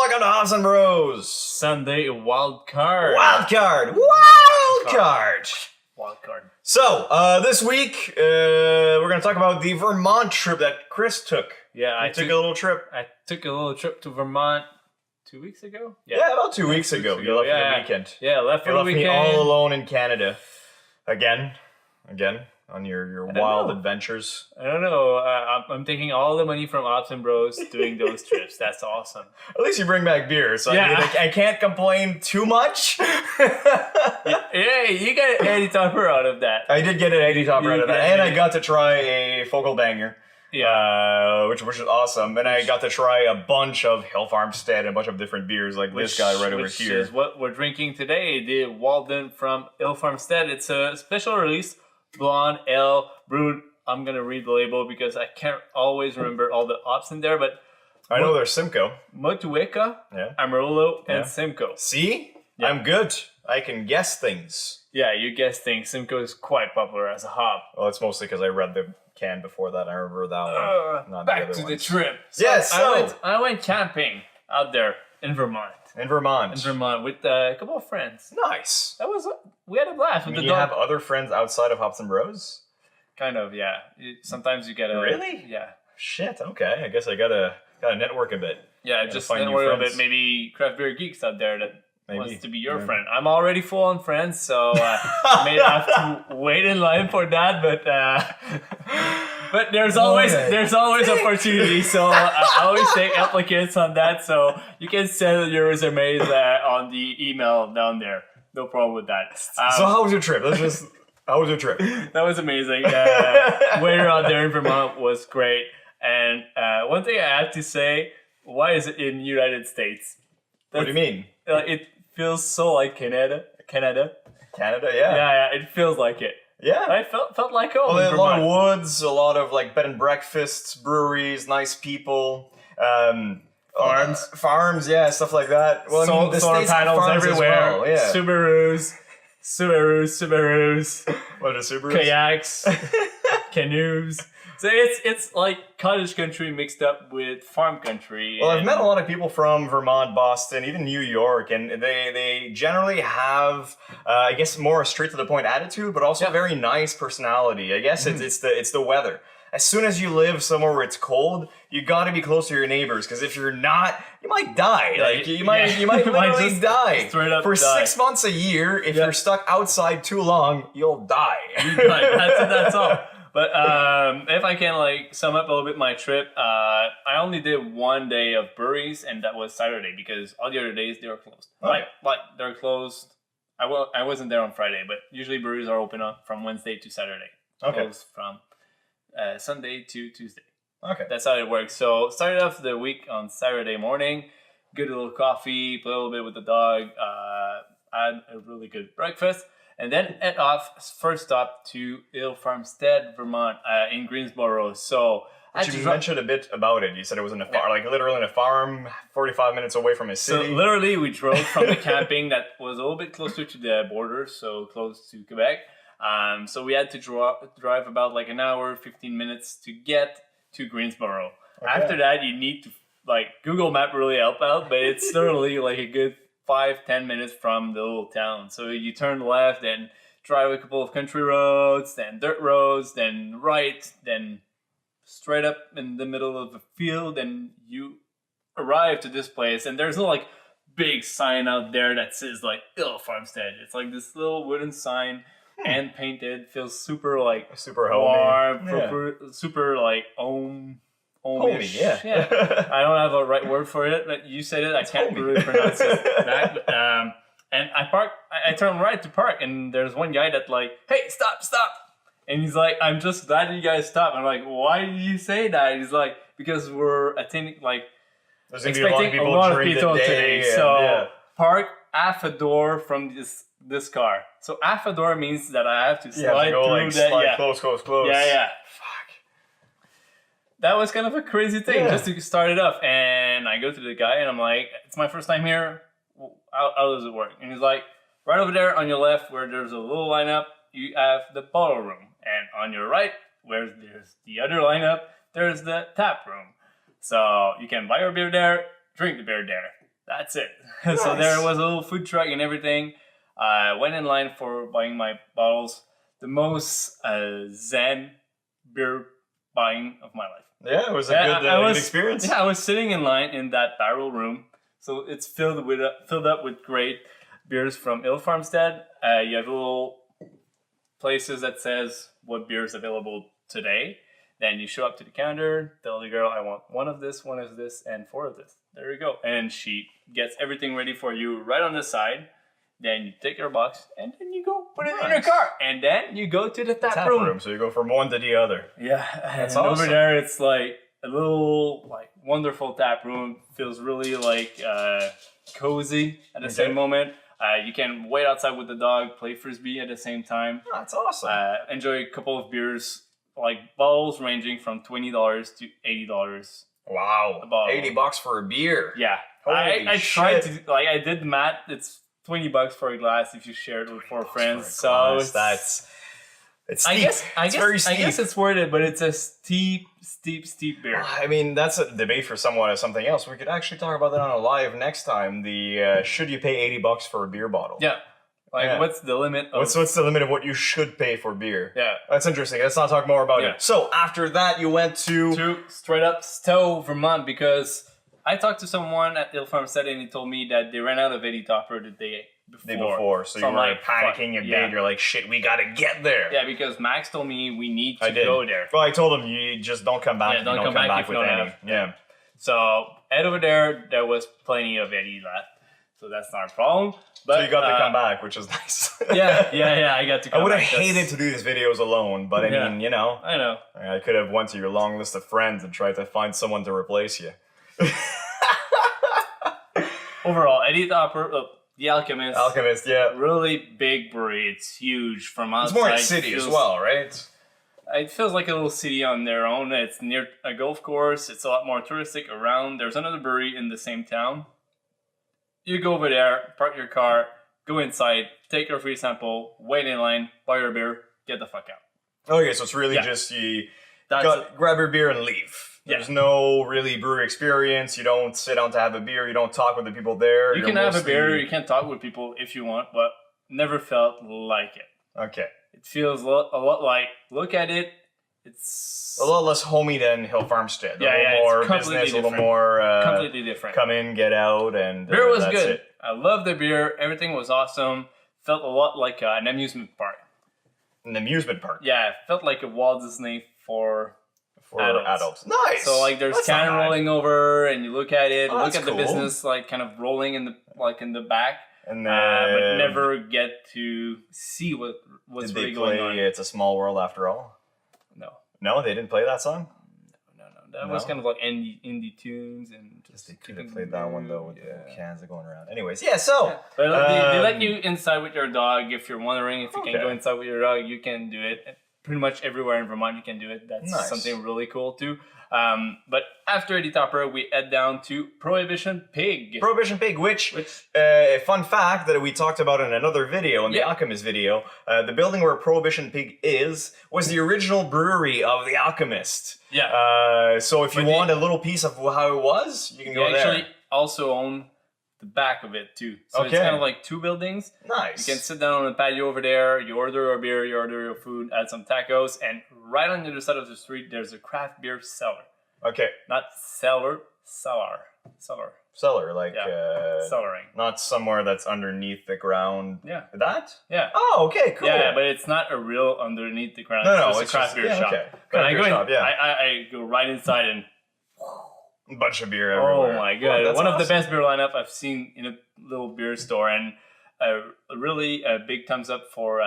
welcome to Hops and Bros. Sunday wild card. Wild card. So, this week, we're going to talk about the Vermont trip that Chris took. Yeah, I took a little trip. I took a little trip to Vermont 2 weeks ago. Yeah, about 2 weeks ago. You left for the weekend. Yeah, left for the weekend. You left me all alone in Canada. Again, on your wild adventures. I don't know. I'm taking all the money from Hops and Bros doing those trips. That's awesome. At least you bring back beer, so yeah. I can't complain too much. Hey, you got an Heady topper out of that. I did get an Heady topper out of that, and I got to try a Focal Banger. Yeah, which was awesome, and I got to try a bunch of Hill Farmstead and a bunch of different beers, like this guy right over here. Which is what we're drinking today, the Walden from Hill Farmstead. It's a special release, blonde ale brewed. I'm gonna read the label because I can't always remember all the hops in there, but I know there's Simcoe, Motueka, Amarillo, and Simcoe. See, I'm good. I can guess things. Yeah, you guessed things. Simcoe is quite popular as a hop. Well, it's mostly because I read the can before that. I remember that one. Not back the to other the ones. trip. So, I went camping out there in Vermont. In Vermont with a couple of friends. Nice. We had a blast with the you dog. have other friends outside of Hops and Bros? Kind of, yeah. Sometimes you gotta. Really? Yeah. Shit. Okay. I guess I gotta network a bit. Yeah, just network a bit. Maybe craft beer geeks out there that wants to be your friend. I'm already full on friends, so I may have to wait in line for that. But there's always opportunity. So I always take applicants on that. So you can send your resumes on the email down there. No problem with that. So how was your trip? How was your trip? That was amazing. Weather out there in Vermont was great. And one thing I have to say, why is it in the United States? What do you mean? It feels so like Canada. Canada, yeah. Yeah, it feels like it. Yeah. I felt like home. Well, a lot of woods, a lot of like bed and breakfasts, breweries, nice people, farms, yeah, stuff like that. Well, I mean, the solar States have panels farms everywhere. as well, yeah. Subarus. What are Subarus? Kayaks, canoes. So it's like cottage country mixed up with farm country. Well, I've met a lot of people from Vermont, Boston, even New York, and they generally have, I guess, more a straight to the point attitude, but also a very nice personality. I guess it's the weather. As soon as you live somewhere where it's cold, you got to be close to your neighbors, because if you're not, you might die. You might literally die. Straight up for die. 6 months a year. If you're stuck outside too long, you'll die. That's all. But if I can sum up a little bit my trip, I only did 1 day of breweries, and that was Saturday because all the other days they were closed. Okay. They're closed. I wasn't there on Friday, but usually breweries are open up from Wednesday to Saturday. Okay. Closed from Sunday to Tuesday. Okay. That's how it works. So started off the week on Saturday morning, good little coffee, play a little bit with the dog, had a really good breakfast. And then head off, first stop to Hill Farmstead, Vermont, in Greensboro. So you mentioned a bit about it. You said it was in a farm, literally in a farm, 45 minutes away from a city. So literally, we drove from the camping that was a little bit closer to the border, so close to Quebec. So we had to drive about an hour, 15 minutes to get to Greensboro. Okay. After that, you need to Google Map really help out, but it's literally a good 5-10 minutes from the little town. So you turn left and drive a couple of country roads, then dirt roads, then right, then straight up in the middle of a field, and you arrive to this place. And there's no big sign out there that says Hill Farmstead. It's this little wooden sign, hand painted, feels super super warm, homey. super home. Homey, yeah. I don't have a right word for it, but you said it. I can't really pronounce it back. And I turned right to park, and there's one guy that hey, stop. And he's like, I'm just glad you guys stopped. I'm like, why did you say that? He's like, because we're attending, there's expecting a lot of people today. So park half a door from this car. So half a door means that I have to slide through that. Close. Yeah. That was kind of a crazy thing just to start it off. And I go to the guy and I'm like, it's my first time here. How does it work? And he's like, right over there on your left where there's a little lineup, you have the bottle room. And on your right, where there's the other lineup, there's the tap room. So you can buy your beer there, drink the beer there. That's it. Nice. So there was a little food truck and everything. I went in line for buying my bottles. The most zen beer buying of my life. Yeah, it was a good experience. Yeah, I was sitting in line in that barrel room. So it's filled up with great beers from Hill Farmstead. You have little places that says what beer is available today. Then you show up to the counter, tell the girl, I want one of this, and 4 of this. There you go. And she gets everything ready for you right on the side. Then you take your box, and then you go put it in your car. And then you go to the tap room. So you go from one to the other. Yeah. That's and awesome. Over there, it's like a little wonderful tap room. Feels really cozy at the same moment. You can wait outside with the dog, play frisbee at the same time. Oh, that's awesome. Enjoy a couple of beers, bottles ranging from $20 to $80. Wow, $80 for a beer. Yeah, I tried to I did the math. It's $20 for a glass if you share it with 4 friends. So it's steep. I guess very steep. I guess it's worth it, but it's a steep beer. I mean, that's a debate for something else. We could actually talk about that on a live next time. The should you pay $80 for a beer bottle? Yeah. What's the limit? What's the limit of what you should pay for beer? Yeah. That's interesting. Let's not talk more about it. So after that, you went to straight up Stowe, Vermont, because I talked to someone at Hill Farmstead and he told me that they ran out of Heady topper the day before. So you were panicking a bit. You're like, shit, we gotta get there. Yeah, because Max told me we need to go there. Well, I told him you just don't come back. Don't come back with any. Yeah. So head over there. There was plenty of Heady left, so that's not a problem. But so you got to come back, which is nice. yeah. I got to come back. I would have hated to do these videos alone, but I mean, I know. I could have went to your long list of friends and tried to find someone to replace you. Overall, Heady topper, the Alchemist. Alchemist, yeah. Really big brewery. It's huge from outside. It's more a city as well, right? It feels like a little city on their own. It's near a golf course. It's a lot more touristic around. There's another brewery in the same town. You go over there, park your car, go inside, take your free sample, wait in line, buy your beer, get the fuck out. Okay, so it's really just grab your beer and leave. There's no really brewery experience. You don't sit down to have a beer. You don't talk with the people there. You can have a beer. You can talk with people if you want, but never felt like it. Okay. It feels a lot like, look at it. It's a little less homey than Hill Farmstead. Yeah, a little more business, a little more completely different. Come in, get out, and beer was good. It. I loved the beer. Everything was awesome. Felt a lot like an amusement park. An amusement park. Yeah, it felt like a Walt Disney for adults. Nice. So there's can rolling over, and you look at it, look at cool. the business kind of rolling in the back. And but never get to see what's really going on. It's a Small World After All? No, they didn't play that song? No. That was kind of like indie tunes and just they could have played that one though with the cans that are going around. Anyways, so But they let you inside with your dog. If you're wondering if you can go inside with your dog, you can do it. Pretty much everywhere in Vermont you can do it. That's something really cool too. But after Heady Topper, we head down to Prohibition Pig. Which fun fact that we talked about in another video, in the Alchemist video, the building where Prohibition Pig was the original brewery of the Alchemist. Yeah. So if you want a little piece of how it was, you can go there. They actually also own the back of it too. So it's kind of like 2 buildings. Nice. You can sit down on the patio over there, you order a beer, you order your food, add some tacos, and right on the other side of the street, there's a craft beer cellar. Okay. Not cellar. Cellar, cellaring. Not somewhere that's underneath the ground. Yeah. That? Yeah. Oh, okay, cool. Yeah, but it's not a real underneath the ground. No, it's a craft beer shop. Okay. But I go right inside and a bunch of beer everywhere. Oh my god! One of the best beer lineup I've seen in a little beer store, and really a big thumbs up for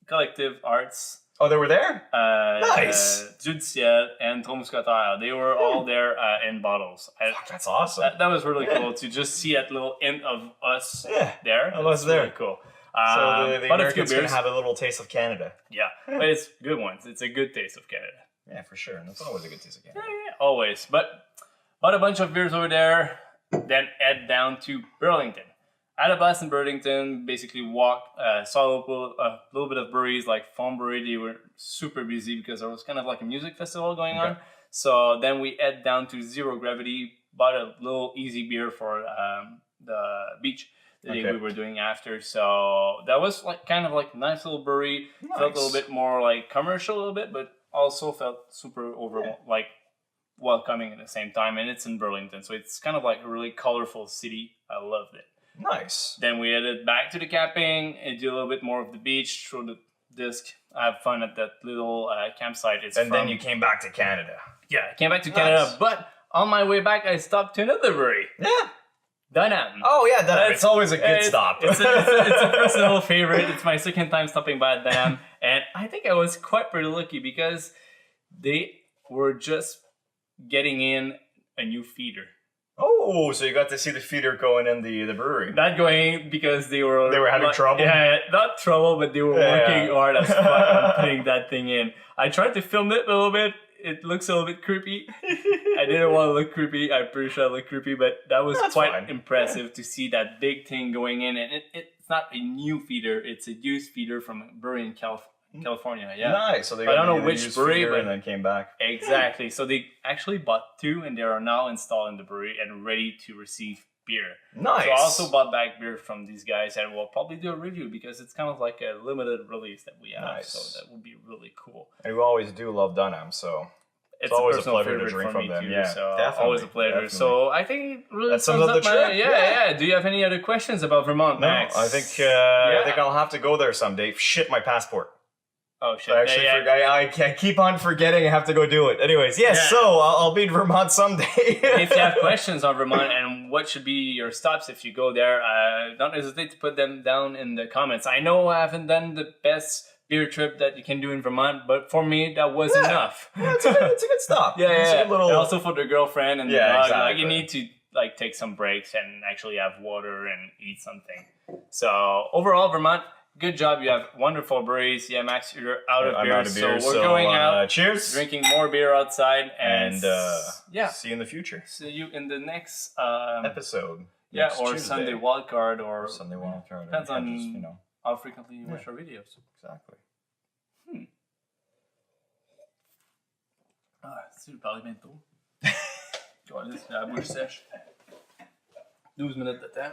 Collective Arts. Oh, they were there? Nice. Judiciel and Tromscotter. They were all there in bottles. That's awesome. That was really cool to just see that little hint of us there. Of us there. Really cool. So the Americans can have a little taste of Canada. Yeah, but it's good ones. It's a good taste of Canada. Yeah, for sure. And that's always a good taste of Canada. Yeah, always. But bought a bunch of beers over there, then head down to Burlington. At a bus in Burlington, basically saw a little bit of breweries like Foam Brewery. They were super busy because there was kind of like a music festival going on. So then we head down to Zero Gravity bought a little easy beer for the beach the day we were doing after. So that was like kind of like a nice little brewery. Nice. Felt a little bit more like commercial a little bit, but also felt super like welcoming at the same time. And it's in Burlington, so it's kind of like a really colorful city. I loved it. Nice. Then we headed back to the camping and do a little bit more of the beach, throw the disc, have fun at that little campsite. Then you came back to Canada. Yeah, I came back to Canada, but on my way back, I stopped to another brewery. Yeah. Dunham. Oh yeah, Dunham. It's always a good stop. It's a personal favorite. It's my second time stopping by at Dunham, and I think I was quite pretty lucky because they were just getting in a new feeder. Oh, so you got to see the feeder going in the brewery. Not going because they were having trouble? Yeah, not trouble, but they were working hard as fuck on putting that thing in. I tried to film it a little bit. It looks a little bit creepy. I didn't want to look creepy. I'm pretty sure I look creepy, but that was quite impressive to see that big thing going in. And it's not a new feeder. It's a used feeder from a brewery in California. Yeah. Nice. So they I don't know which brewery, but and then came back. Exactly. So they actually bought 2, and they are now installed in the brewery and ready to receive beer. Nice. So I also bought back beer from these guys, and we'll probably do a review because it's kind of like a limited release that we have. Nice. So that would be really cool. And we always do love Dunham, so it's always a pleasure to drink from them. Too, yeah, so definitely. Always a pleasure. Definitely. So I think it really sums up the trip. Yeah. Do you have any other questions about Vermont, Max? No, I think I'll have to go there someday. Shit, my passport. Oh shit! I actually I keep on forgetting. I have to go do it. Anyways, yes. So I'll be in Vermont someday. If you have questions on Vermont and what should be your stops if you go there, don't hesitate to put them down in the comments. I know I haven't done the best beer trip that you can do in Vermont, but for me that was enough. Yeah, it's a good stop. It's a little... And also for the girlfriend and the dog. Exactly. Like you need to like take some breaks and actually have water and eat something. So overall, Vermont. Good job. You have wonderful breweries. Yeah, Max, you're out of beer. So we're going out. Cheers. Drinking more beer outside. And see you in the future. See you in the next episode. Yeah, or Tuesday. Sunday wildcard or Sunday wildcard. Depends on how frequently you watch our videos. Exactly. Si je parlais bientôt. Je vais aller sur la bouche sèche. 12 minutes de temps.